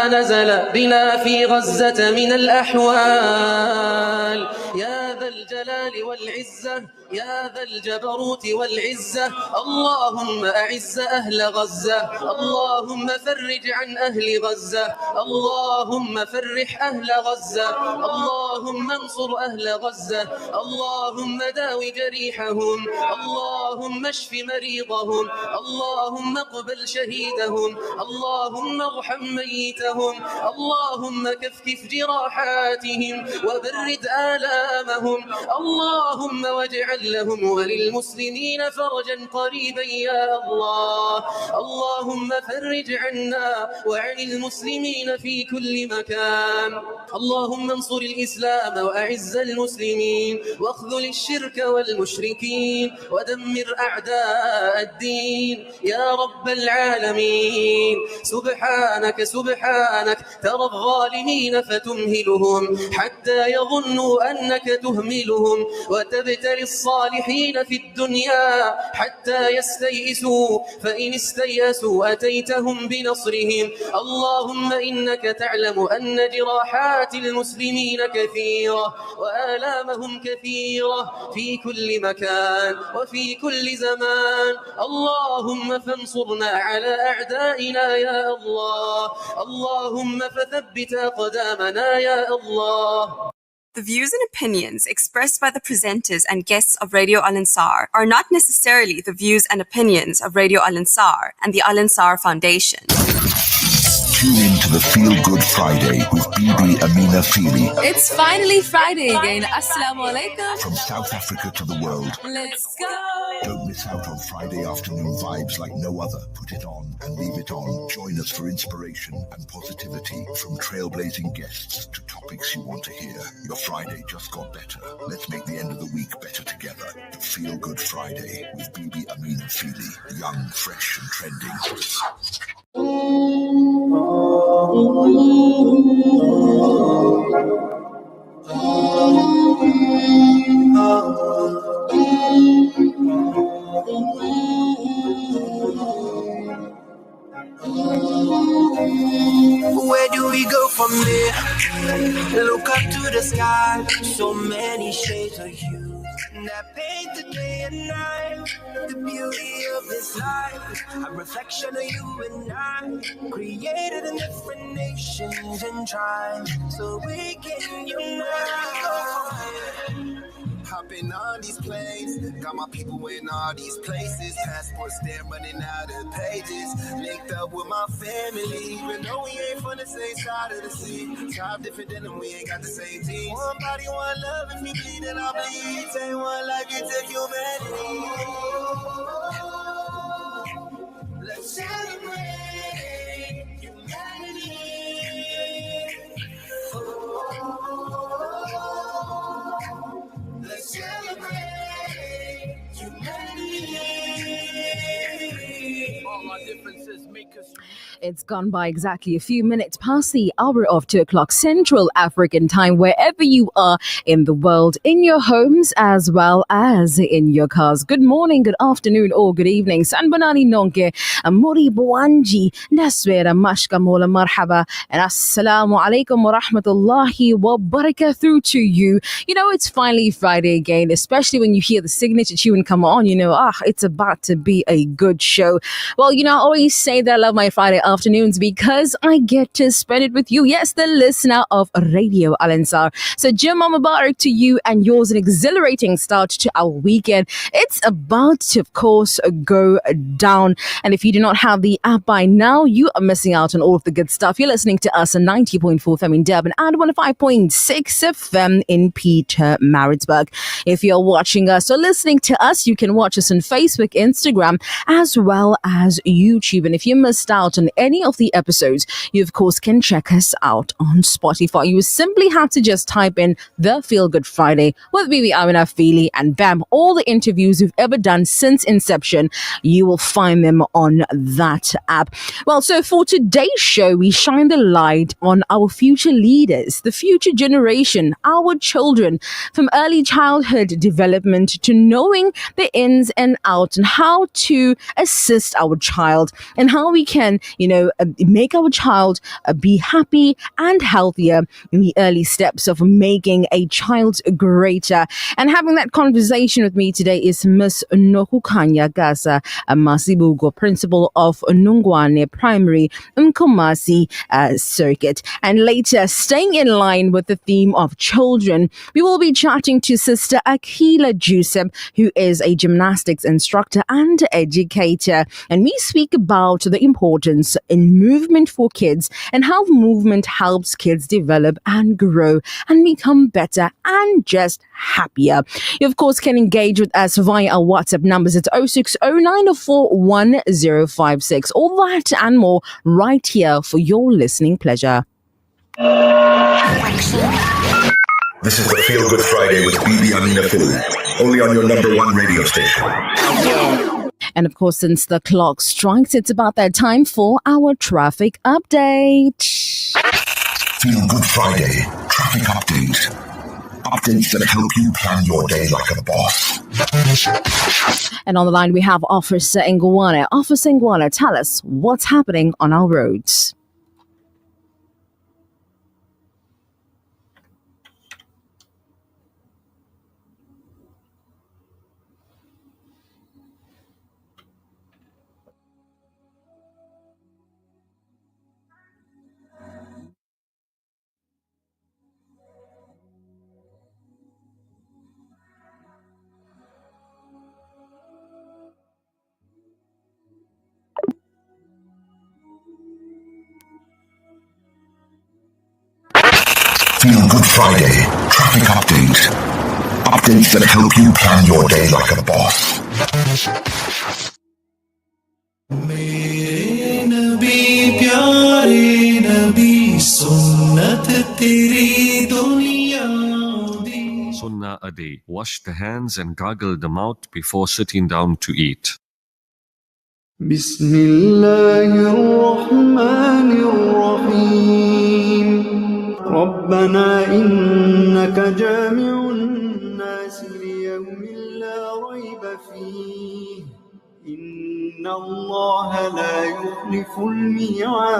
ما نزل بنا في غزة من الأحوال. يا ذا الجلال والعزة، يا ذا الجبروت والعزة، اللهم أعز أهل غزة، اللهم فرج عن أهل غزة، اللهم فرح أهل غزة، اللهم انصر أهل غزة، اللهم داو جريحهم، اللهم اشف مريضهم، اللهم اقبل شهيدهم، اللهم ارحم ميتهم، اللهم كفكف جراحاتهم وبرد آلامهم، اللهم واجعل لهم وللمسلمين فرجا قريبا يا الله. اللهم فرج عنا وعن المسلمين في كل مكان. اللهم انصر الإسلام وأعز المسلمين واخذل الشرك والمشركين ودمر أعداء الدين يا رب العالمين. سبحانك سبحانك ترى الظالمين فتمهلهم حتى يظنوا أنك تهملهم، وتبتلي الصالحين في الدنيا حتى يستيئسوا، فإن استيئسوا أتيتهم بنصرهم. اللهم إنك تعلم أن جراحات المسلمين كثيرة وآلامهم كثيرة في كل مكان وفي كل زمان. اللهم فانصرنا على أعدائنا يا الله، اللهم فثبت أقدامنا يا الله. The views and opinions expressed by the presenters and guests of Radio Al-Ansar are not necessarily the views and opinions of Radio Al-Ansar and the Al-Ansar Foundation. Tune in to the Feel Good Friday with Bibi, Amina, Phili. It's finally Friday again. Assalamu alaikum. From South Africa to the world. Let's go. Don't miss out on Friday afternoon vibes like no other. Put it on and leave it on. Join us for inspiration and positivity from trailblazing guests to topics you want to hear. Your Friday just got better. Let's make the end of the week better together. The Feel Good Friday with Bibi, Amina, Phili. Young, fresh and trending. Where do we go from here? Look up to the sky, so many shades of you that paint the day and night. The beauty of this life, a reflection of you and I, created in different nations and tribes, so we can unite. Hopping on these planes, got my people in all these places. Passport stamp running out of pages. Linked up with my family, even though we ain't from the same side of the sea. Tribe different than them, we ain't got the same genes. One body, one love, if you bleed, then I bleed. Take one life into humanity. Let's celebrate humanity. Let's celebrate humanity. All our differences make us. It's gone by exactly a few minutes past the hour of 2 o'clock Central African time, wherever you are in the world, in your homes as well as in your cars. Good morning, good afternoon, or good evening. Sanbanani nonke, Mori Buanji, Naswera Mashka Mola Marhaba, and Assalamu alaikum wa rahmatullahi wa barakatuh through to you. You know, it's finally Friday again, especially when you hear the signature tune come on, you know, it's about to be a good show. Well, you know, I always say that I love my Friday afternoons because I get to spend it with you. Yes, the listener of Radio Al-Ansar. So Jummah Mubarak to you and yours, an exhilarating start to our weekend. It's about to, of course, go down. And if you do not have the app by now, you are missing out on all of the good stuff. You're listening to us on 90.4 FM in Durban and 105.6 FM in Pietermaritzburg. If you're watching us or listening to us, you can watch us on Facebook, Instagram, as well as YouTube. And if you missed out on any of the episodes, you of course can check us out on Spotify. You simply have to just type in The Feel Good Friday with Bibi, Amina, Phili, and bam, all the interviews we've ever done since inception, you will find them on that app. Well, so for today's show, we shine the light on our future leaders, the future generation, our children, from early childhood development to knowing the ins and outs and how to assist our child and how we can, make our child be happy and healthier in the early steps of making a child greater. And having that conversation with me today is Miss Nohukanya Gasa Masibugo, principal of Nungwane Primary Nkumasi Circuit. And later, staying in line with the theme of children, we will be chatting to Sister Akila Juseb, who is a gymnastics instructor and educator. And we speak about the importance in movement for kids and how movement helps kids develop and grow and become better and just happier. You, of course, can engage with us via our WhatsApp numbers. It's 060-904-1056. All that and more right here for your listening pleasure. This is the Feel Good Friday with Bibi, Amina, Phili. Only on your number one radio station. And of course, since the clock strikes, it's about that time for our traffic update. Feel Good Friday. Traffic update. Updates that help you plan your day like a boss. And on the line, we have Officer Ngwane. Officer Ngwane, tell us what's happening on our roads. Feel Good Friday. Traffic update. Updates that help you plan your day like a boss. Sunnah a day. Wash the hands and gargle the mouth before sitting down to eat. Bismillahirrahmanirrahim. ربنا إنك جامع الناس ليوم لا ريب فيه إن الله لا يخلف الميعاد.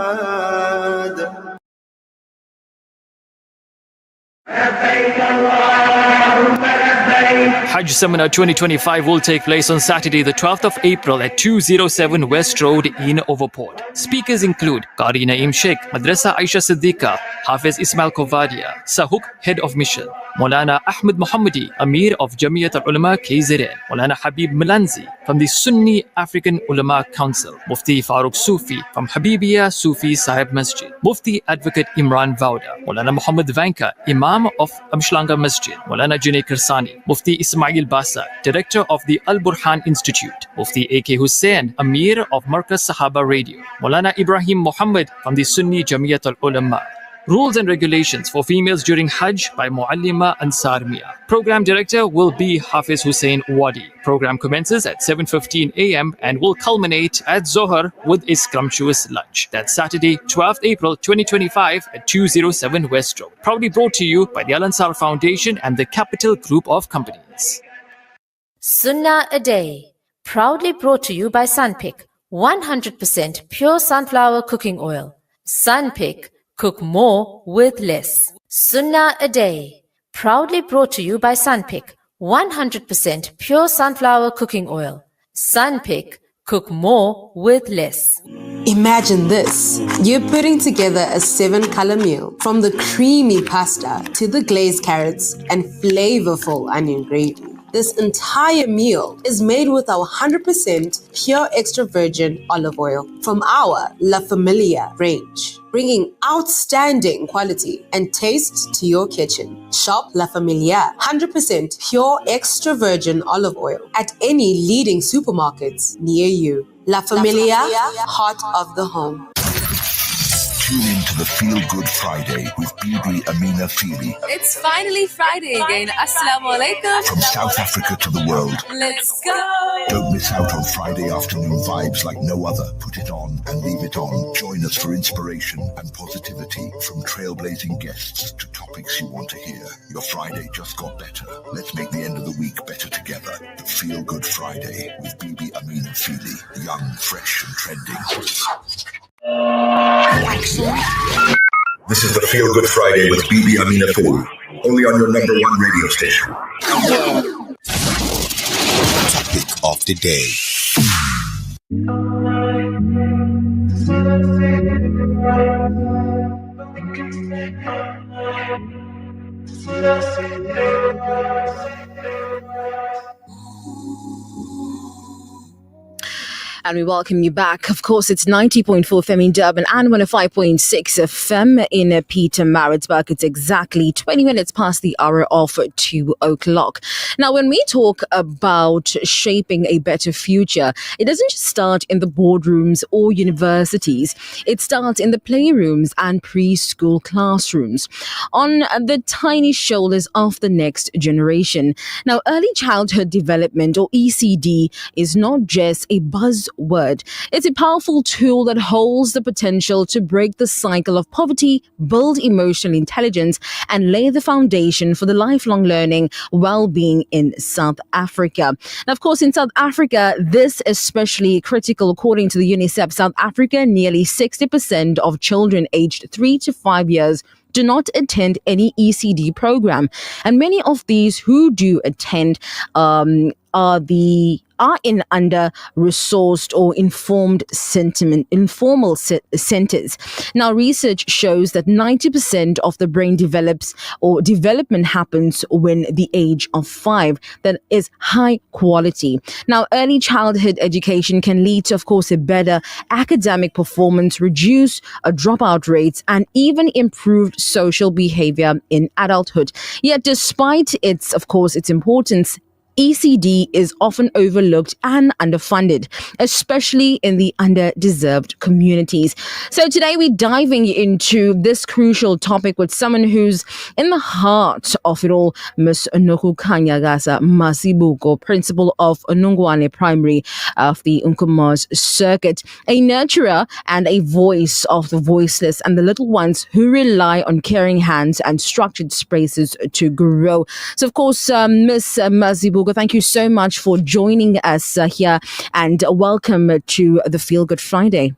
Hajj Seminar 2025 will take place on Saturday, the 12th of April at 207 West Road in Overport. Speakers include Qari Naeem Sheikh, Madrasa Aisha Siddiqa, Hafiz Ismail Kovadia, Sahuk, Head of Mission, Maulana Ahmed Mohammadi, Amir of Jamiyat al-Ulama KZN, Maulana Habib Milanzi from the Sunni African Ulama Council, Mufti Farooq Sufi from Habibia Sufi Sahib Masjid, Mufti Advocate Imran Vauda, Maulana Muhammad Vanka, Imam of Amshlanga Masjid, Maulana Junaid Kirsani, Mufti Ismail Basa, Director of the Al-Burhan Institute, Mufti A.K. Hussain, Amir of Markaz Sahaba Radio, Maulana Ibrahim Muhammad from the Sunni Jamiyat al-Ulama. Rules and regulations for females during Hajj by Muallima Ansar Mia. Program director will be Hafiz Hussain Wadi. Program commences at 7:15 a.m. and will culminate at Zohar with a scrumptious lunch. That's Saturday, 12th April 2025 at 207 West Road. Proudly brought to you by the Al Ansar Foundation and the Capital Group of Companies. Sunnah a Day. Proudly brought to you by Sunpick. 100% pure sunflower cooking oil. Sunpick. Cook more with less. Sunnah a Day. Proudly brought to you by Sunpick. 100% pure sunflower cooking oil. Sunpick. Cook more with less. Imagine this. You're putting together a 7-color meal, from the creamy pasta to the glazed carrots and flavorful onion gravy. This entire meal is made with our 100% pure extra virgin olive oil from our La Familia range, bringing outstanding quality and taste to your kitchen. Shop La Familia 100% pure extra virgin olive oil at any leading supermarkets near you. La Familia, heart of the home. Tune in to the Feel Good Friday with Bibi, Amina, Phili. It's finally Friday again. Assalamu alaikum. From South Africa to the world. Let's go. Don't miss out on Friday afternoon vibes like no other. Put it on and leave it on. Join us for inspiration and positivity, from trailblazing guests to topics you want to hear. Your Friday just got better. Let's make the end of the week better together. The Feel Good Friday with Bibi, Amina, Phili. Young, fresh and trending. This is the Feel Good Friday with Bibi, Amina, Phili. Only on your number one radio station. Topic of the day. And we welcome you back. Of course, it's 90.4 FM in Durban and 105.6 FM in Peter Maritzburg. It's exactly 20 minutes past the hour of 2 o'clock. Now, when we talk about shaping a better future, it doesn't just start in the boardrooms or universities. It starts in the playrooms and preschool classrooms, on the tiny shoulders of the next generation. Now, early childhood development, or ECD, is not just a buzzword. It's a powerful tool that holds the potential to break the cycle of poverty, build emotional intelligence, and lay the foundation for the lifelong learning well-being in South Africa. Now, of course, in South Africa, this is especially critical. According to the UNICEF South Africa, nearly 60% of children aged 3 to 5 years do not attend any ECD program. And many of these who do attend are in under-resourced or informal centers. Now, research shows that 90% of the brain development happens when the age of 5. That is high quality. Now, early childhood education can lead to, of course, a better academic performance, reduce dropout rates, and even improved social behavior in adulthood. Yet, despite its importance, ECD is often overlooked and underfunded, especially in the underdeserved communities. So today we're diving into this crucial topic with someone who's in the heart of it all, Ms. Kanyagasa Masibuko, principal of Onungwane Primary of the Unkumaz Circuit, a nurturer and a voice of the voiceless and the little ones who rely on caring hands and structured spaces to grow. So, of course, Ms. Masibuko, thank you so much for joining us here, and welcome to the Feel Good Friday.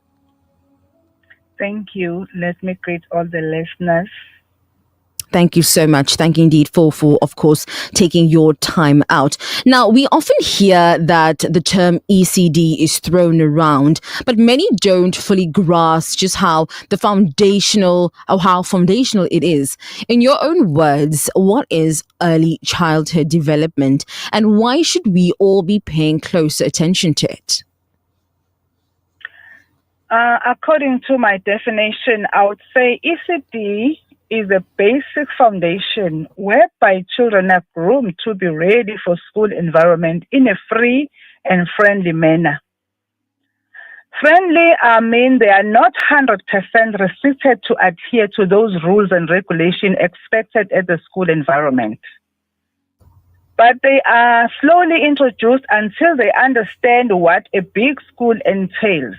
Thank you. Let me greet all the listeners. Thank you so much. Thank you indeed for, of course, taking your time out. Now, we often hear that the term ECD is thrown around, but many don't fully grasp just how foundational it is. In your own words, what is early childhood development, and why should we all be paying closer attention to it? According to my definition, I would say ECD is a basic foundation whereby children are groomed to be ready for school environment in a free and friendly manner. Friendly, I mean they are not 100% restricted to adhere to those rules and regulations expected at the school environment. But they are slowly introduced until they understand what a big school entails.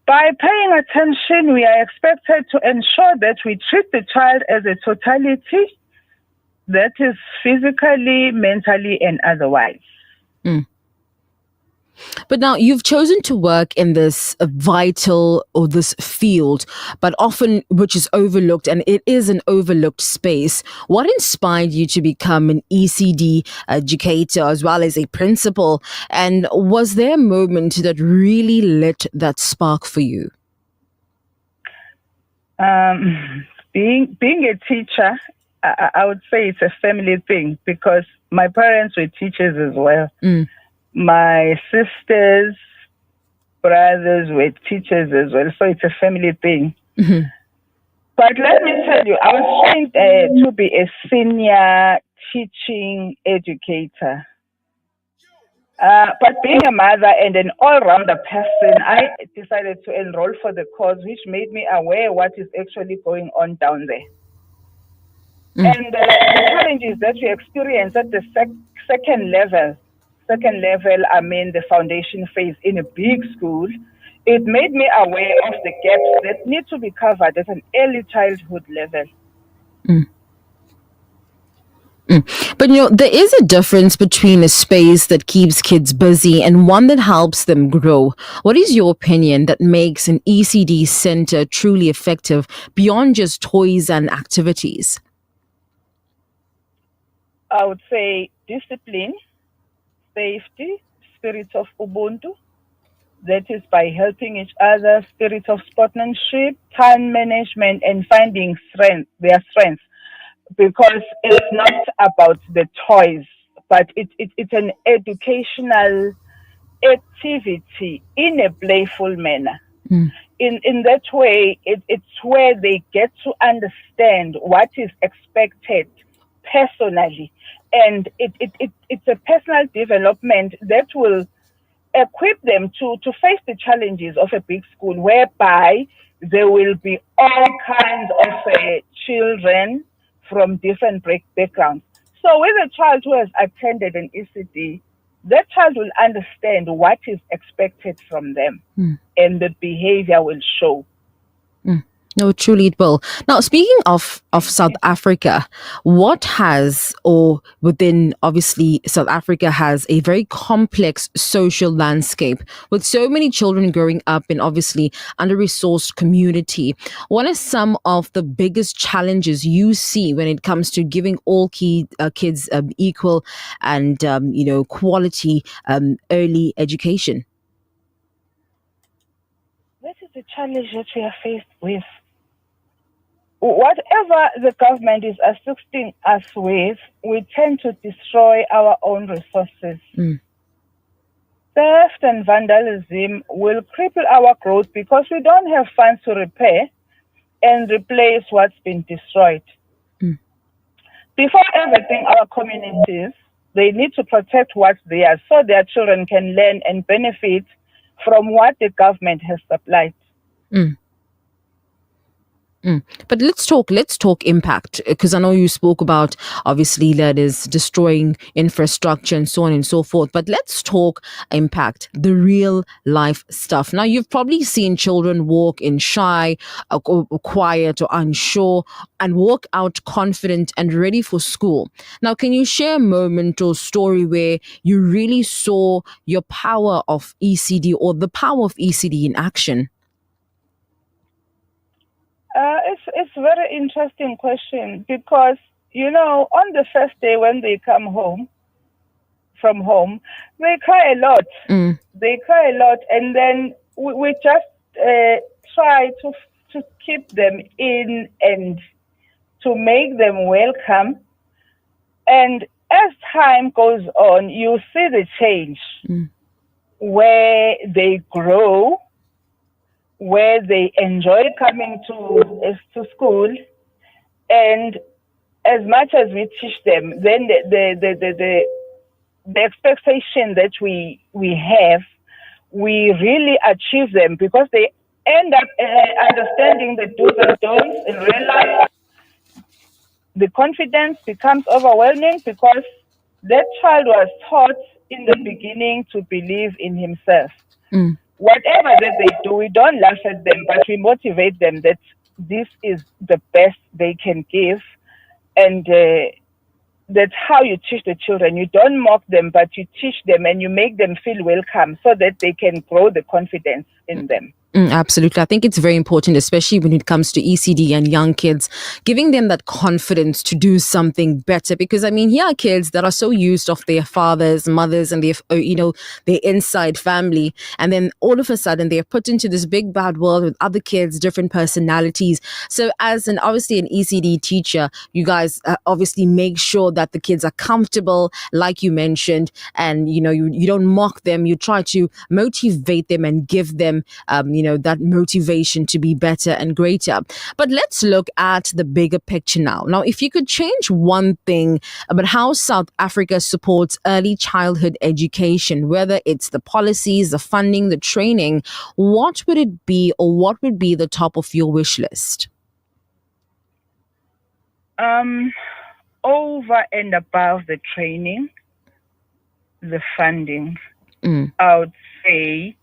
By paying attention, we are expected to ensure that we treat the child as a totality, that is physically, mentally, and otherwise. But now you've chosen to work in this this field, but often which is overlooked, and it is an overlooked space. What inspired you to become an ECD educator as well as a principal? And was there a moment that really lit that spark for you? Being a teacher, I would say it's a family thing because my parents were teachers as well. My sisters, brothers were teachers as well, so it's a family thing. But let me tell you, I was trained to be a senior teaching educator. But being a mother and an all-rounder person, I decided to enroll for the course, which made me aware what is actually going on down there. And the challenges that we experience at the second level, I mean the foundation phase in a big school, it made me aware of the gaps that need to be covered at an early childhood level. But there is a difference between a space that keeps kids busy and one that helps them grow. What is your opinion that makes an ECD center truly effective beyond just toys and activities? I would say discipline, safety, spirit of Ubuntu. That is by helping each other, spirit of sportsmanship, time management, and finding their strengths. Because it's not about the toys, but it's an educational activity in a playful manner. In that way, it's where they get to understand what is expected personally. And it's a personal development that will equip them to face the challenges of a big school, whereby there will be all kinds of children from different backgrounds. So with a child who has attended an ECD, that child will understand what is expected from them, and the behavior will show. No, truly it will. Now, speaking of South Africa, what has, or within, obviously, South Africa has a very complex social landscape with so many children growing up in obviously under-resourced community. What are some of the biggest challenges you see when it comes to giving all kids equal and, quality early education? This is the challenge that we are faced with. Whatever the government is assisting us with, we tend to destroy our own resources. Theft and vandalism will cripple our growth because we don't have funds to repair and replace what's been destroyed. Before everything, our communities, they need to protect what's theirs so their children can learn and benefit from what the government has supplied. But let's talk impact, because I know you spoke about obviously that is destroying infrastructure and so on and so forth. But let's talk impact, the real life stuff. Now, you've probably seen children walk in shy, or quiet, or unsure, and walk out confident and ready for school. Now, can you share a moment or story where you really saw your power of ECD or the power of ECD in action? It's a very interesting question because, on the first day when they come home, from home, they cry a lot. They cry a lot, and then we just try to keep them in and to make them welcome. And as time goes on, you see the change where they grow, where they enjoy coming to school, and as much as we teach them, then the expectation that we have, we really achieve them because they end up understanding the do's and don'ts in real life. The confidence becomes overwhelming because that child was taught in the beginning to believe in himself. Whatever that they do, we don't laugh at them, but we motivate them that this is the best they can give. And that's how you teach the children. You don't mock them, but you teach them and you make them feel welcome so that they can grow the confidence in them. Absolutely. I think it's very important, especially when it comes to ECD and young kids, giving them that confidence to do something better. Because, here are kids that are so used of their fathers, mothers, and their inside family. And then all of a sudden, they're put into this big bad world with other kids, different personalities. So as obviously an ECD teacher, you guys obviously make sure that the kids are comfortable, like you mentioned, and, you don't mock them. You try to motivate them and give them, that motivation to be better and greater. But let's look at the bigger picture now. Now, if you could change one thing about how South Africa supports early childhood education, whether it's the policies, the funding, the training, what would it be, or what would be the top of your wish list? Over and above the training, the funding, I would say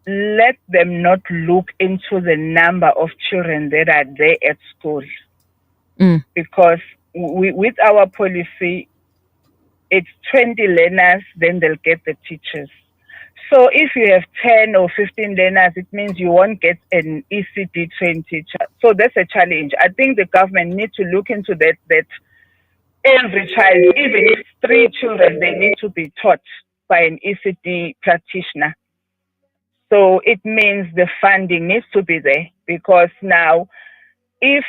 let them not look into the number of children that are there at school. Because with our policy, it's 20 learners, then they'll get the teachers. So if you have 10 or 15 learners, it means you won't get an ECD trained teacher. So that's a challenge. I think the government needs to look into that every child, even if 3 children, they need to be taught by an ECD practitioner. So it means the funding needs to be there, because now if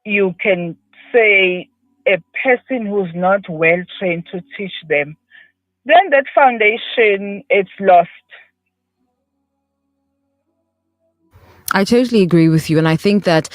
you can say a person who's not well trained to teach them, then that foundation is lost. I totally agree with you, and I think that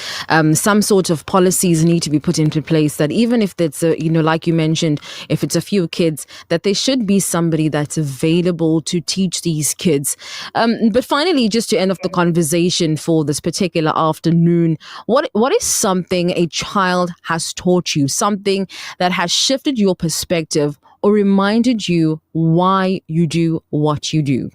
some sort of policies need to be put into place. That even if it's like you mentioned, if it's a few kids, that there should be somebody that's available to teach these kids. But finally, just to end off the conversation for this particular afternoon, what is something a child has taught you, something that has shifted your perspective or reminded you why you do what you do?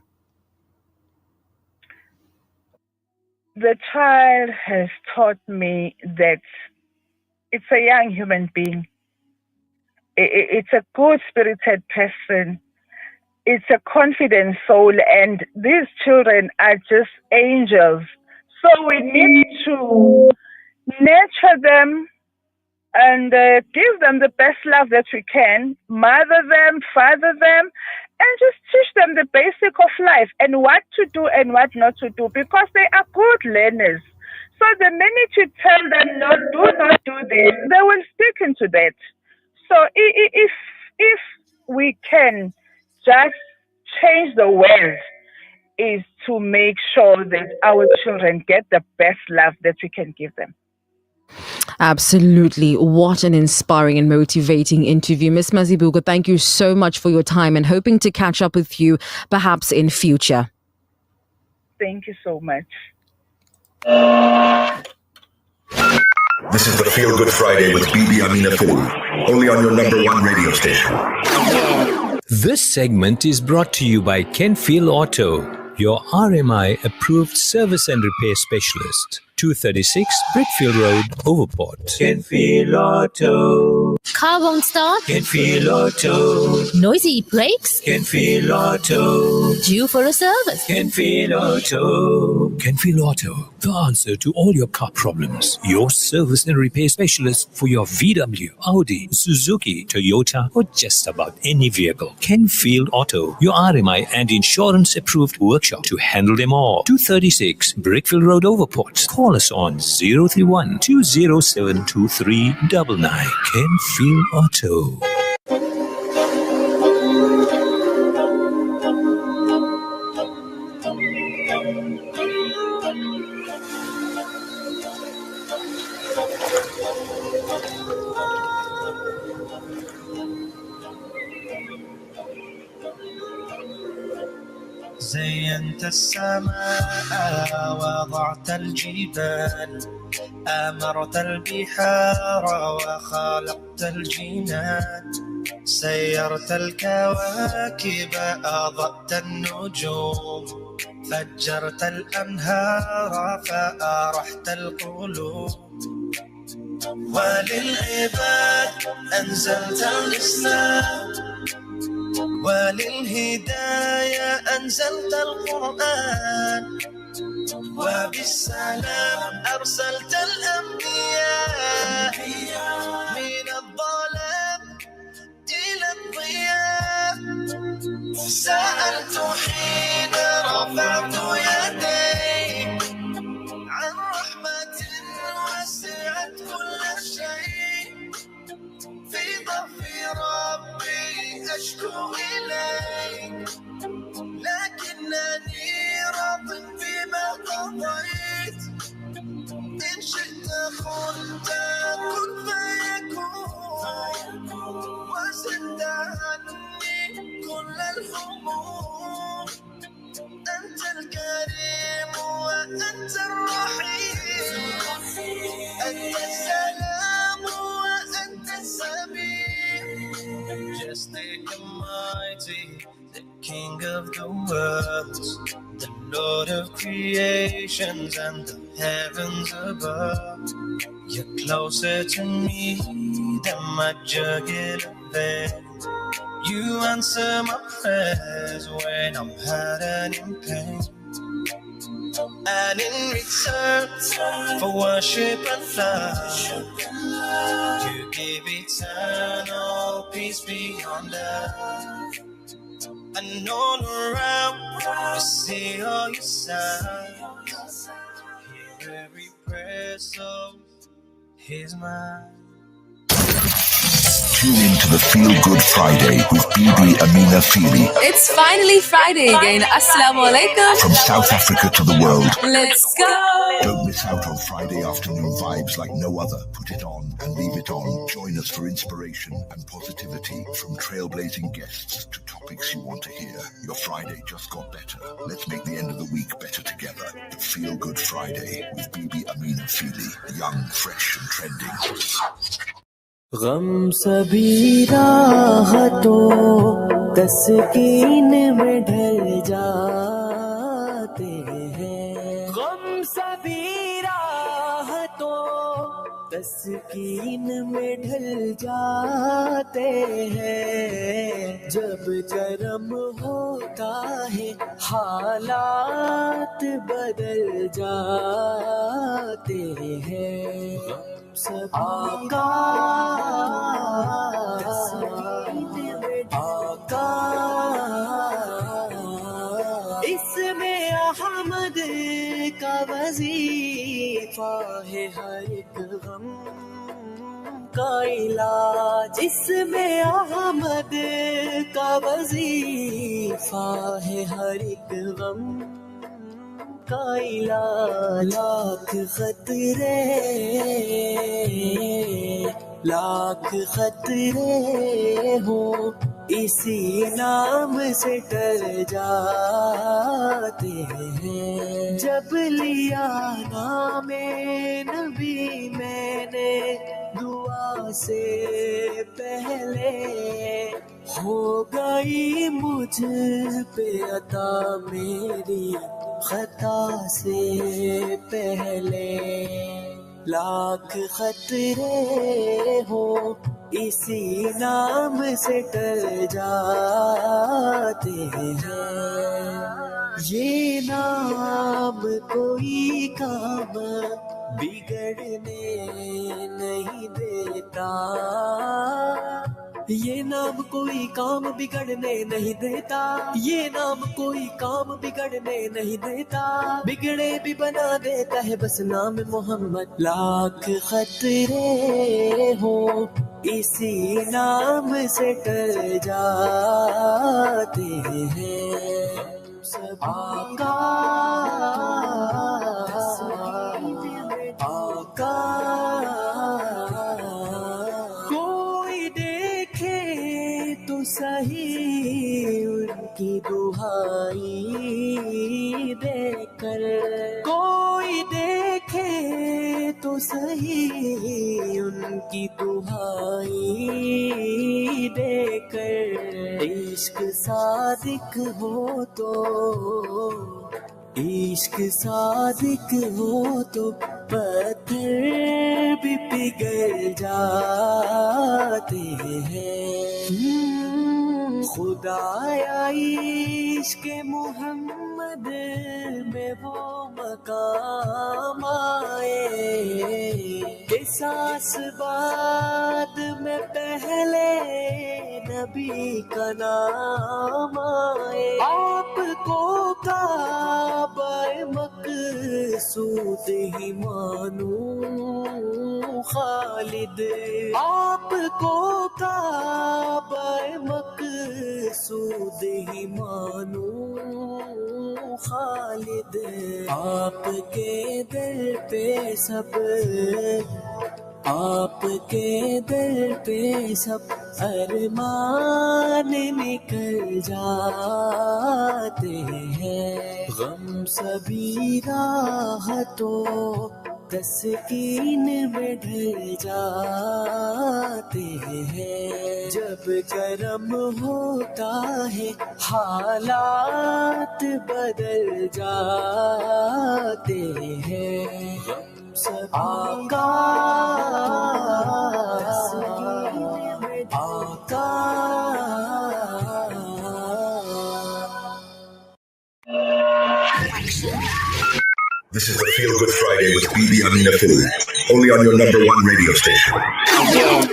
The child has taught me that it's a young human being. It's a good-spirited person. It's a confident soul, and these children are just angels. So we need to nurture them and give them the best love that we can, mother them, father them, and just teach them the basic of life and what to do and what not to do, because they are good learners. So the minute you tell them, no, do not do this, they will stick into that. So if we can just change the world, is to make sure that our children get the best love that we can give them. Absolutely. What an inspiring and motivating interview. Miss Mazibuko, thank you so much for your time, and hoping to catch up with you perhaps in future. Thank you so much. This is the Feel Good Friday with Bibi, Amina, Phili, only on your number one radio station. This segment is brought to you by Kenfield Auto, your RMI approved service and repair specialist. 236 Brickfield Road, Overport. Kenfield Auto. Car won't start? Kenfield Auto. Noisy brakes? Kenfield Auto. Due for a service? Kenfield Auto. Kenfield Auto, the answer to all your car problems. Your service and repair specialist for your VW, Audi, Suzuki, Toyota, or just about any vehicle. Kenfield Auto, your RMI and insurance approved workshop to handle them all. 236 Brickfield Road, Overport. Call us on 031 207 2399. Kenfield Auto. زينت السماء وضعت الجبال أمرت البحار وخلقت الجنان سيرت الكواكب أضأت النجوم فجرت الأنهار فأرحت القلوب وللعباد أنزلت الإسلام وللهداية أنزلت القرآن وبالسلام أرسلت الأنبياء من الظلام إلى الضياء سألت حين رفعت يدي عن رحمة وسعت كل شيء في ضعف ربي أشكو إليك لكنني راض بما قضيت إن شئت قلت كن فيكون وزدت عني كل الهموم أنت الكريم وأنت الرحيم أنت السلام وأنت السميع Majestic and mighty, the King of the worlds, the Lord of creations and the heavens above. You're closer to me than my jugular vein. You answer my prayers when I'm hurt and in pain. And in return for worship and love, you give eternal peace beyond earth. And all around, I see all your signs. Hear every prayer, so here's mine. Tune in to the Feel Good Friday with Bibi, Amina, Phili. It's finally Friday again. Assalamu alaikum. From South Africa to the world. Let's go. Don't miss out on Friday afternoon vibes like no other. Put it on and leave it on. Join us for inspiration and positivity from trailblazing guests to topics you want to hear. Your Friday just got better. Let's make the end of the week better together. The Feel Good Friday with Bibi, Amina, Phili. Young, fresh and trending. غم سبھی راحتوں تسکین میں ڈھل جاتے ہیں غم سبھی راحتوں تسکین میں ڈھل جاتے ہیں جب کرم ہوتا ہے حالات بدل جاتے ہیں آقا اس میں احمد کا وظیفہ ہے ہر ایک غم کا علاج اس میں احمد کا وظیفہ ہے ہر ایک غم کا علاج لاکھ خطرے ہوں اسی نام سے ڈر جاتے ہیں جب لیا نام نبی میں نے دعا سے پہلے ہو گئی مجھ پہ عطا میری خطا سے پہلے لاکھ خطرے ہوں اسی نام سے ٹل جاتے ہیں یہ نام کوئی کام بگڑنے نہیں دیتا یہ نام کوئی کام بگڑنے نہیں دیتا یہ نام کوئی کام بگڑنے نہیں دیتا بگڑے بھی بنا دیتا ہے بس نام محمد لاکھ خطرے ہوں اسی نام سے ٹل جاتے ہیں آقا آقا صحیح ان کی دہائی دے کر کوئی دیکھے تو صحیح ان کی دہائی دے کر عشق صادق ہو تو عشق صادق ہو تو پتھر بھی پگھل جاتے ہیں خدایا عشق محمد میں وہ مقام آئے احساس بعد میں پہلے نبی کا نام آئے آپ کو کعبہ مقصود ہی مانوں خالد آپ کو کعبہ مقصود ہی مانوں خالد آپ کے در پہ سب آپ کے در پہ سب ارمان نکل جاتے ہیں غم سبھی راحتوں तस्कीन में ढल जाते हैं जब कर्म होता है हालात बदल जाते हैं आका आका This is the Feel Good Friday with Bibi, Amina, Phili. Only on your number one radio station.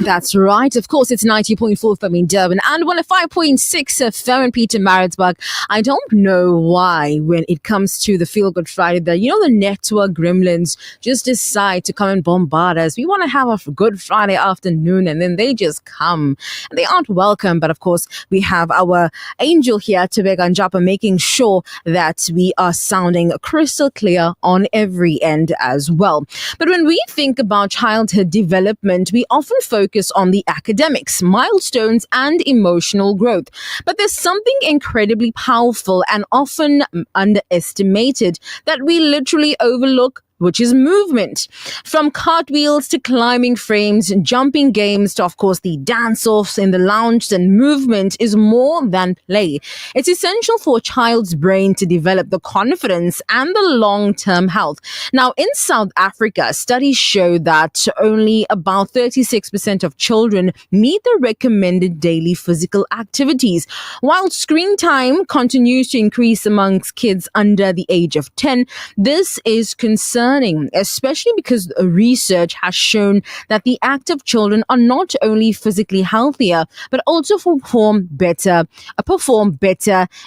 That's right. Of course, it's 90.4 FM in Durban and 105.6 FM in Pietermaritzburg. I don't know why when it comes to the Feel Good Friday, the network gremlins just decide to come and bombard us. We want to have a good Friday afternoon and then they just come. They aren't welcome, but of course, we have our angel here, Tebeka Njapa, making sure that we are sounding crystal clear on every end as well. But when we think about childhood development, we often focus on the academics, milestones, and emotional growth. But there's something incredibly powerful and often underestimated that we literally overlook, which is movement. From cartwheels to climbing frames, jumping games to, of course, the dance-offs in the lounge, and movement is more than play. It's essential for a child's brain to develop the confidence and the long-term health. Now, in South Africa, studies show that only about 36% of children meet the recommended daily physical activities, while screen time continues to increase amongst kids under the age of 10. This is concerning, especially because research has shown that the active children are not only physically healthier, but also perform better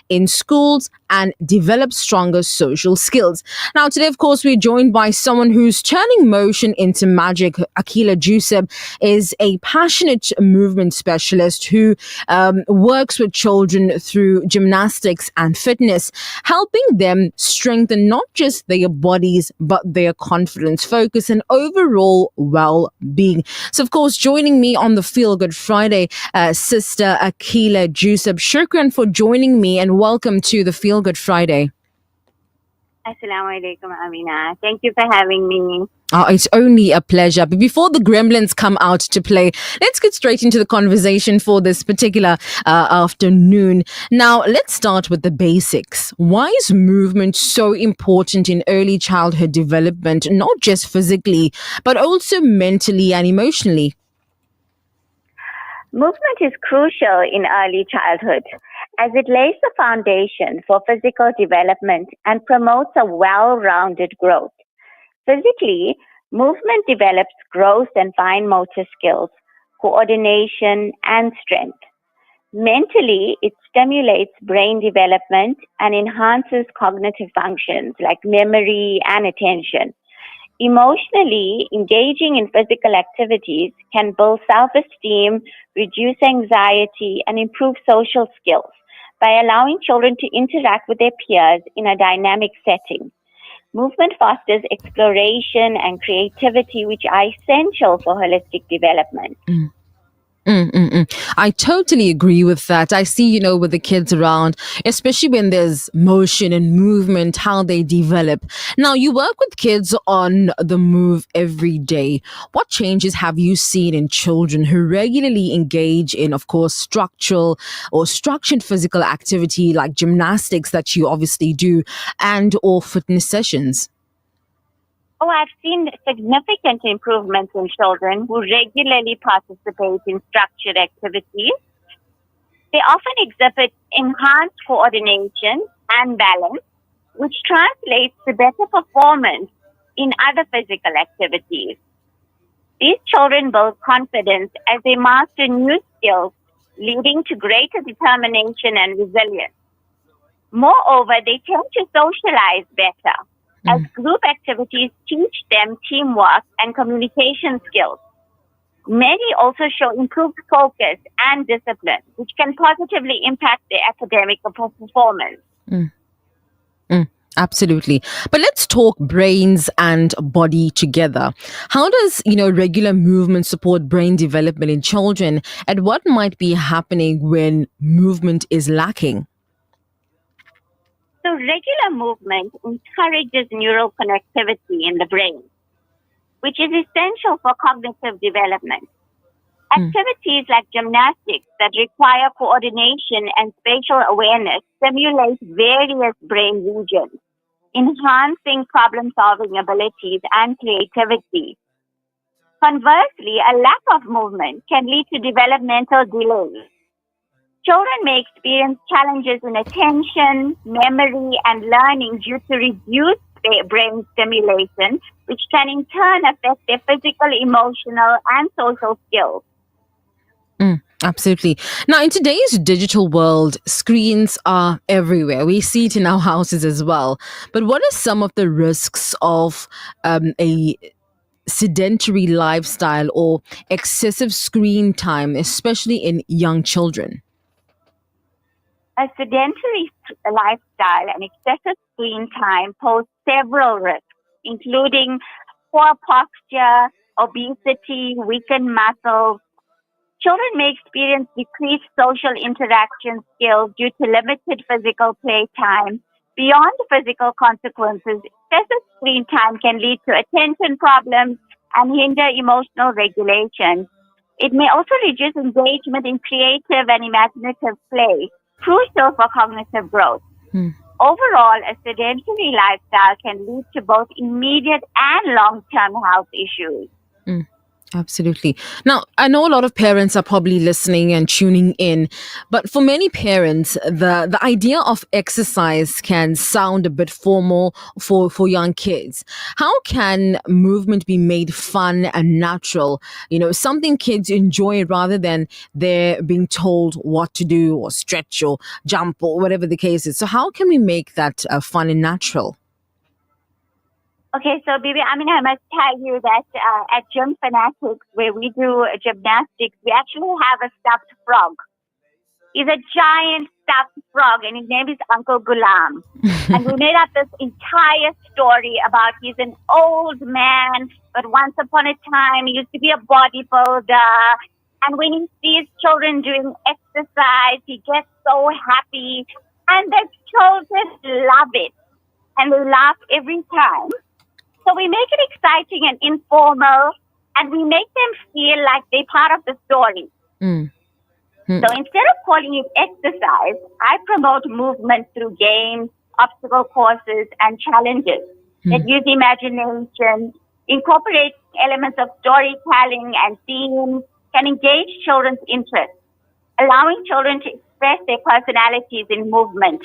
in schools and develop stronger social skills. Now, today, of course, we're joined by someone who's turning motion into magic. Akila Juseb is a passionate movement specialist who works with children through gymnastics and fitness, helping them strengthen not just their bodies, but their confidence, focus, and overall well-being. So, of course, joining me on the Feel Good Friday, Sister Akila Juseb. Shukran for joining me and welcome to the Feel Good Friday. Assalamu alaikum, Amina. Thank you for having me. Oh, it's only a pleasure. But before the gremlins come out to play, let's get straight into the conversation for this particular afternoon. Now, let's start with the basics. Why is movement so important in early childhood development, not just physically, but also mentally and emotionally? Movement is crucial in early childhood as it lays the foundation for physical development and promotes a well-rounded growth. Physically, movement develops gross and fine motor skills, coordination, and strength. Mentally, it stimulates brain development and enhances cognitive functions like memory and attention. Emotionally, engaging in physical activities can build self-esteem, reduce anxiety, and improve social skills by allowing children to interact with their peers in a dynamic setting. Movement fosters exploration and creativity, which are essential for holistic development. I totally agree with that. I see, with the kids around, especially when there's motion and movement, how they develop. Now, you work with kids on the move every day. What changes have you seen in children who regularly engage in, of course, structured physical activity like gymnastics that you obviously do and or fitness sessions? Oh, I've seen significant improvements in children who regularly participate in structured activities. They often exhibit enhanced coordination and balance, which translates to better performance in other physical activities. These children build confidence as they master new skills, leading to greater determination and resilience. Moreover, they tend to socialize better, as group activities teach them teamwork and communication skills. Many also show improved focus and discipline, which can positively impact their academic performance. Absolutely. But let's talk brains and body together. How does, regular movement support brain development in children, and what might be happening when movement is lacking? So regular movement encourages neural connectivity in the brain. which is essential for cognitive development. Activities like gymnastics that require coordination and spatial awareness stimulate various brain regions, enhancing problem-solving abilities and creativity. Conversely, a lack of movement can lead to developmental delays. Children may experience challenges in attention, memory, and learning due to reduced brain stimulation, which can in turn affect their physical, emotional, and social skills. Absolutely. Now, in today's digital world, screens are everywhere. We see it in our houses as well. But what are some of the risks of a sedentary lifestyle or excessive screen time, especially in young children? A sedentary lifestyle and excessive screen time pose several risks, including poor posture, obesity, weakened muscles. Children may experience decreased social interaction skills due to limited physical play time. Beyond physical consequences, excessive screen time can lead to attention problems and hinder emotional regulation. It may also reduce engagement in creative and imaginative play, crucial for cognitive growth. Overall, a sedentary lifestyle can lead to both immediate and long-term health issues. Absolutely. Now, I know a lot of parents are probably listening and tuning in, but for many parents, the idea of exercise can sound a bit formal for young kids. How can movement be made fun and natural? Something kids enjoy rather than they're being told what to do or stretch or jump or whatever the case is. So how can we make that fun and natural? Okay, so Bibi, Amina, I must tell you that at Gym Fanatics, where we do gymnastics, we actually have a stuffed frog. He's a giant stuffed frog, and his name is Uncle Gulam. And we made up this entire story about he's an old man, but once upon a time he used to be a bodybuilder. And when he sees children doing exercise, he gets so happy. And the children love it. And they laugh every time. So we make it exciting and informal, and we make them feel like they're part of the story. So instead of calling it exercise, I promote movement through games, obstacle courses, and challenges that use imagination, incorporate elements of storytelling and themes, can engage children's interests, allowing children to express their personalities in movement,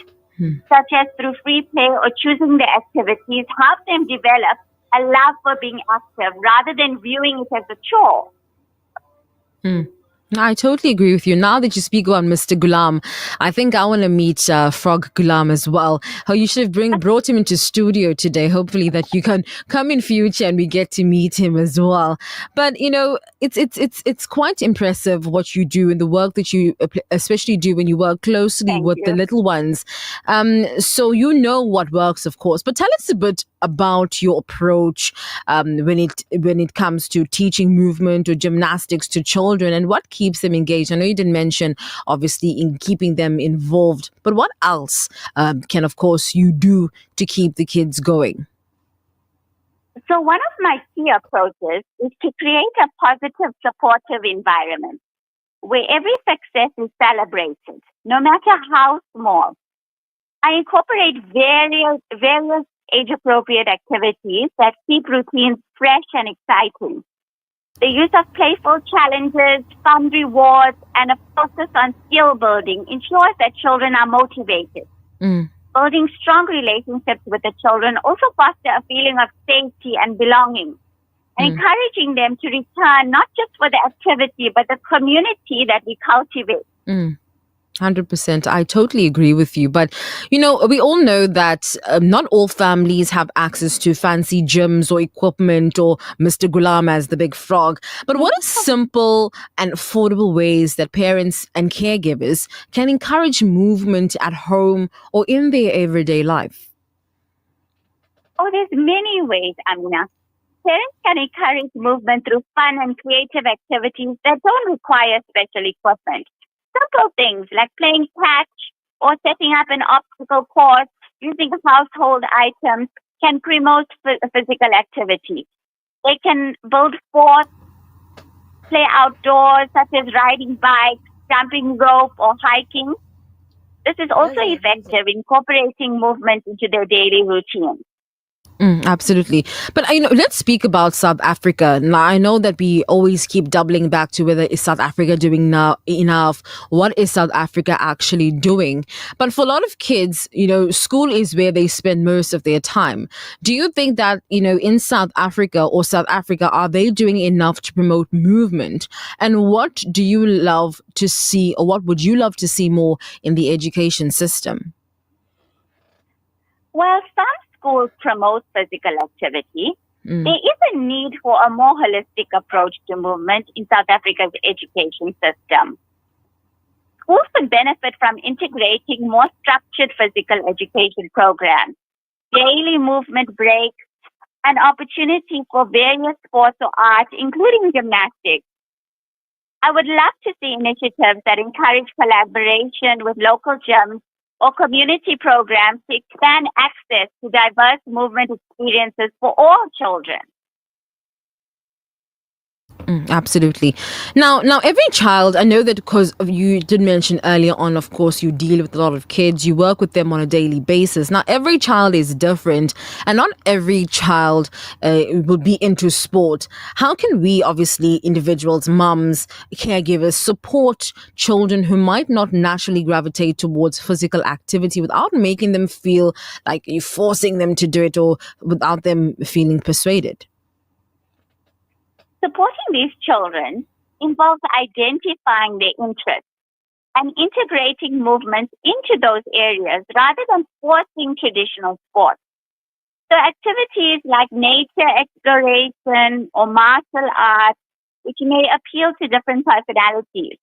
such as through free play or choosing the activities, help them develop a love for being active rather than viewing it as a chore. I totally agree with you. Now that you speak about Mr. Gulam, I think I want to meet Frog Gulam as well. How you should have brought him into studio today. Hopefully that you can come in future and we get to meet him as well. But it's quite impressive what you do and the work that you especially do when you work closely with the little ones. So you know what works, of course. But tell us a bit about your approach when it comes to teaching movement or gymnastics to children, and what keeps them engaged. I know you didn't mention obviously in keeping them involved, but what else can of course you do to keep the kids going? So one of my key approaches is to create a positive, supportive environment where every success is celebrated, no matter how small. I incorporate various age-appropriate activities that keep routines fresh and exciting. The use of playful challenges, fun rewards, and a focus on skill building ensures that children are motivated. Building strong relationships with the children also foster a feeling of safety and belonging, and encouraging them to return not just for the activity, but the community that we cultivate. 100%. I totally agree with you. But, we all know that not all families have access to fancy gyms or equipment or Mr. Gulam as the big frog. But what are simple and affordable ways that parents and caregivers can encourage movement at home or in their everyday life? Oh, there's many ways, Amina. Parents can encourage movement through fun and creative activities that don't require special equipment. Simple things like playing catch or setting up an obstacle course using household items can promote physical activity. They can build sports, play outdoors, such as riding bikes, jumping rope, or hiking. This is also effective, incorporating movement into their daily routine. Absolutely. But let's speak about South Africa. Now, I know that we always keep doubling back to whether is South Africa doing enough? What is South Africa actually doing? But for a lot of kids, school is where they spend most of their time. Do you think that, in South Africa, are they doing enough to promote movement? And what do you love to see, or what would you love to see more in the education system? Well, some schools promote physical activity. There is a need for a more holistic approach to movement in South Africa's education system. Schools could benefit from integrating more structured physical education programs, daily movement breaks, and opportunities for various sports or arts, including gymnastics. I would love to see initiatives that encourage collaboration with local gyms or community programs to expand access to diverse movement experiences for all children. Absolutely. Now, every child, I know that because you did mention earlier on, of course, you deal with a lot of kids, you work with them on a daily basis. Now, every child is different, and not every child will be into sport. How can we, obviously, individuals, mums, caregivers, support children who might not naturally gravitate towards physical activity without making them feel like you're forcing them to do it, or without them feeling persuaded? Supporting these children involves identifying their interests and integrating movements into those areas rather than forcing traditional sports. So activities like nature exploration or martial arts, which may appeal to different personalities.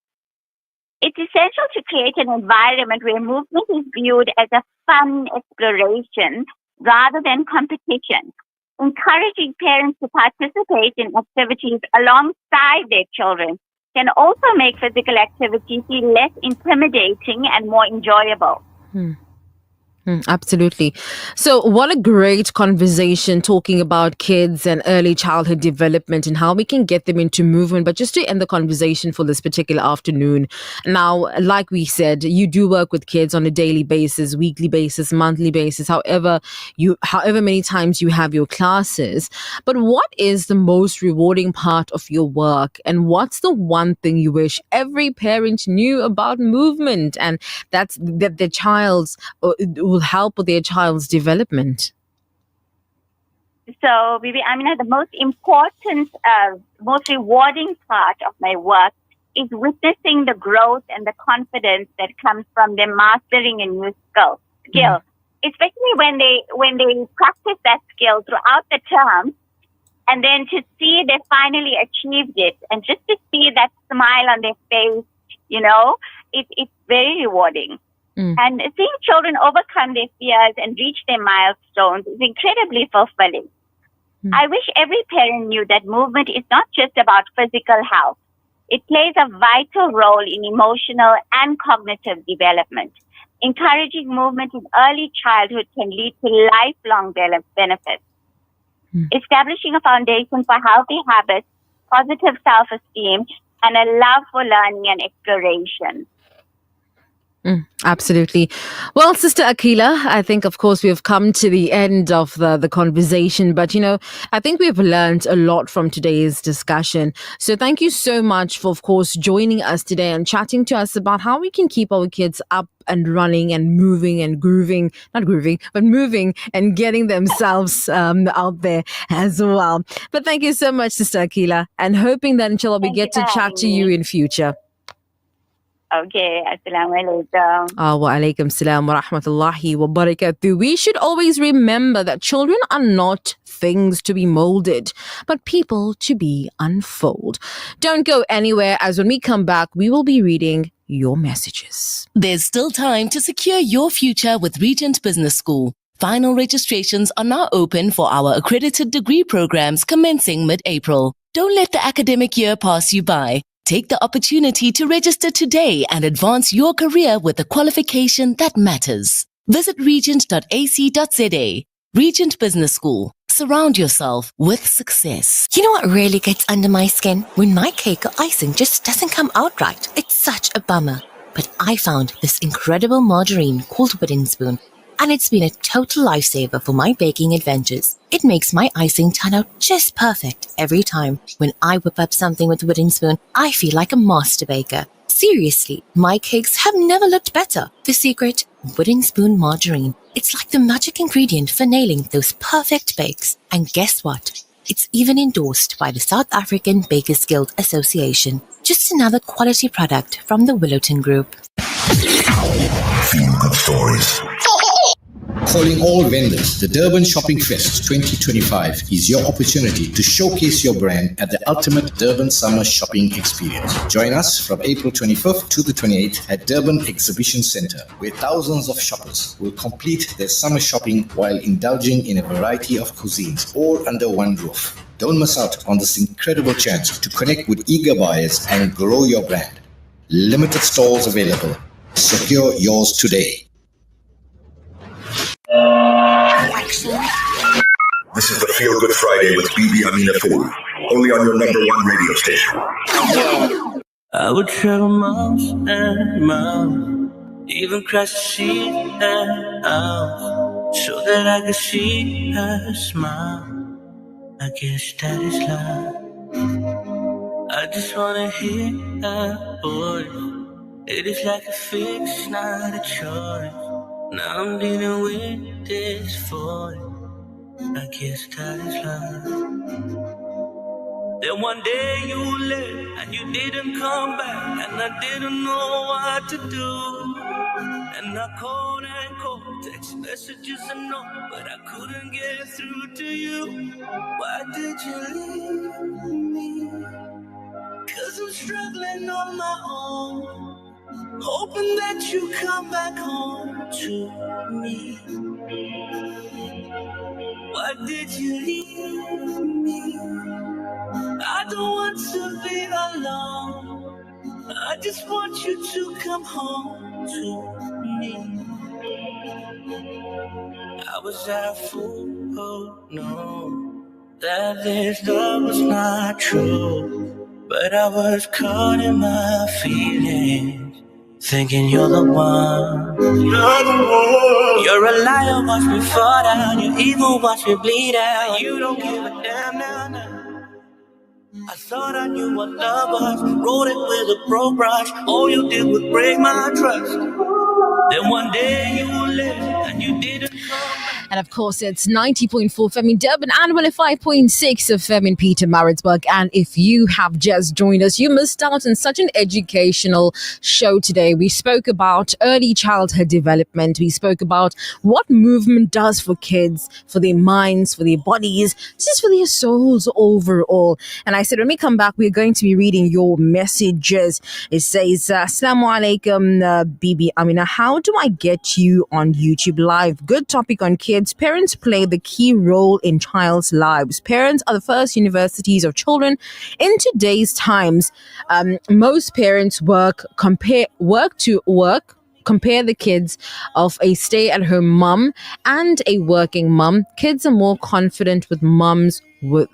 It's essential to create an environment where movement is viewed as a fun exploration rather than competition. Encouraging parents to participate in activities alongside their children can also make physical activity feel less intimidating and more enjoyable. Absolutely. So what a great conversation talking about kids and early childhood development and how we can get them into movement. But just to end the conversation for this particular afternoon, now, like we said, you do work with kids on a daily basis, weekly basis, monthly basis, however many times you have your classes. But what is the most rewarding part of your work? And what's the one thing you wish every parent knew about movement, and that their child's will help with their child's development? So, Bibi, Amina, the most important, most rewarding part of my work is witnessing the growth and the confidence that comes from them mastering a new skill, especially when they practice that skill throughout the term, and then to see they finally achieved it, and just to see that smile on their face, it's very rewarding. And seeing children overcome their fears and reach their milestones is incredibly fulfilling. I wish every parent knew that movement is not just about physical health. It plays a vital role in emotional and cognitive development. Encouraging movement in early childhood can lead to lifelong benefits. Establishing a foundation for healthy habits, positive self-esteem, and a love for learning and exploration. Absolutely. Well, Sister Akila, I think, of course, we have come to the end of the conversation, but, I think we've learned a lot from today's discussion. So thank you so much for, of course, joining us today and chatting to us about how we can keep our kids up and running and moving and moving and getting themselves out there as well. But thank you so much, Sister Akila, and hoping that, inshallah, we get to chat to you in future. Okay, assalamu alaikum. Wa alaikum salam wa rahmatullahi wa barakatuh. We should always remember that children are not things to be molded, but people to be unfold. Don't go anywhere, as when we come back, we will be reading your messages. There's still time to secure your future with Regent Business School. Final registrations are now open for our accredited degree programs commencing mid-April. Don't let the academic year pass you by. Take the opportunity to register today and advance your career with the qualification that matters. Visit regent.ac.za. Regent Business School. Surround yourself with success. You know what really gets under my skin? When my cake or icing just doesn't come out right. It's such a bummer. But I found this incredible margarine called Wooden Spoon, and it's been a total lifesaver for my baking adventures. It makes my icing turn out just perfect every time. When I whip up something with Wooden Spoon, I feel like a master baker. Seriously, my cakes have never looked better. The secret? Wooden Spoon margarine. It's like the magic ingredient for nailing those perfect bakes. And guess what? It's even endorsed by the South African Bakers Guild Association. Just another quality product from the Willowton Group. Feel good stories. Calling all vendors, the Durban Shopping Fest 2025 is your opportunity to showcase your brand at the ultimate Durban summer shopping experience. Join us from April 25th to the 28th at Durban Exhibition Centre, where thousands of shoppers will complete their summer shopping while indulging in a variety of cuisines, all under one roof. Don't miss out on this incredible chance to connect with eager buyers and grow your brand. Limited stalls available. Secure yours today. This is the Feel Good Friday with Bibi, Amina, Phili. Only on your #1 radio station. I would travel miles and miles, even crash the sheet and hours, so that I could see her smile. I guess that is love. I just wanna hear her voice. It is like a fix, not a choice. Now I'm dealing with this voice. I guess that is love. Then one day you left and you didn't come back, and I didn't know what to do. And I called and called, text messages and all, but I couldn't get through to you. Why did you leave me? 'Cause I'm struggling on my own, hoping that you come back home to me. Why did you leave me? I don't want to be alone. I just want you to come home to me. I was a fool, oh no, that this love was not true. But I was caught in my feelings, thinking you're the one. You're the one. You're a liar, watch me fall down. You're evil, watch me bleed out. You don't give a damn now. I thought I knew what love was, wrote it with a broke brush. All you did was break my trust. Then one day you left and you didn't come. And of course, it's 90.4 FM in Durban and 105.6 FM in Pietermaritzburg. And if you have just joined us, you missed out on such an educational show today. We spoke about early childhood development. We spoke about what movement does for kids, for their minds, for their bodies, just for their souls overall. And I said, when we come back, we're going to be reading your messages. It says, Assalamu alaikum, Bibi Amina. How do I get you on YouTube Live? Good topic on kids. Parents play the key role in child's lives. Parents are the first universities of children. In today's times, most parents compare the kids of a stay-at-home mom and a working mom. Kids are more confident with moms with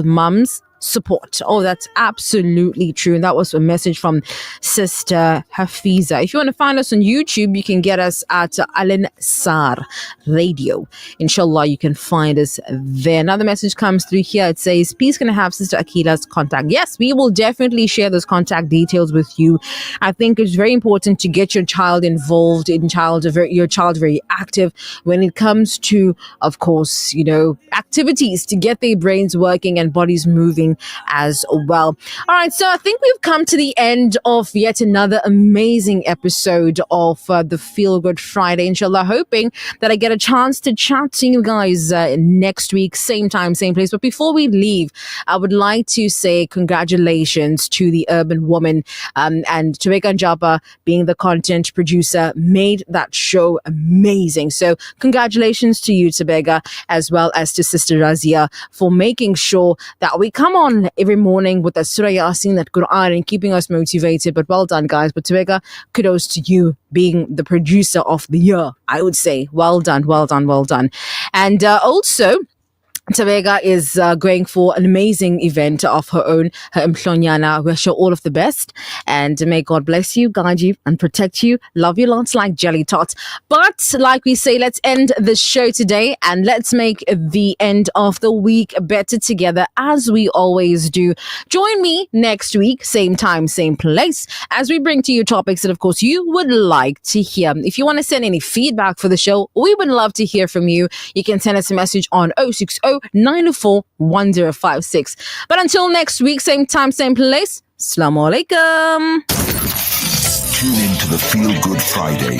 mom's support. Oh, that's absolutely true. And that was a message from Sister Hafiza. If you want to find us on YouTube, you can get us at Al-Ansar Radio. Inshallah, you can find us there. Another message comes through here. It says, please can I have Sister Akila's contact? Yes, we will definitely share those contact details with you. I think it's very important to get your child involved, your child very active when it comes to, of course, activities to get their brains working and bodies moving as well. All right, so I think we've come to the end of yet another amazing episode of the Feel Good Friday. Inshallah, hoping that I get a chance to chat to you guys next week, same time, same place. But before we leave, I would like to say congratulations to the Urban Woman and Taweka Njapa, being the content producer, made that show amazing. So congratulations to you, Tabega, as well as to Sister Razia, for making sure that we come on every morning with the Surah Yasin, that Quran, and keeping us motivated. But well done, guys. But Tabega, kudos to you being the producer of the year, I would say. Well done. And also, Tabega is going for an amazing event of her own, her Mhlonyana. We wish her all of the best, and may God bless you, guide you, and protect you. Love you lots like jelly tots. But like we say, let's end the show today, and let's make the end of the week better together, as we always do. Join me next week, same time, same place, as we bring to you topics that, of course, you would like to hear. If you want to send any feedback for the show, we would love to hear from you. You can send us a message on 060-904-1056. But until next week, same time, same place, Assalamu alaikum. Tune in to the Feel Good Friday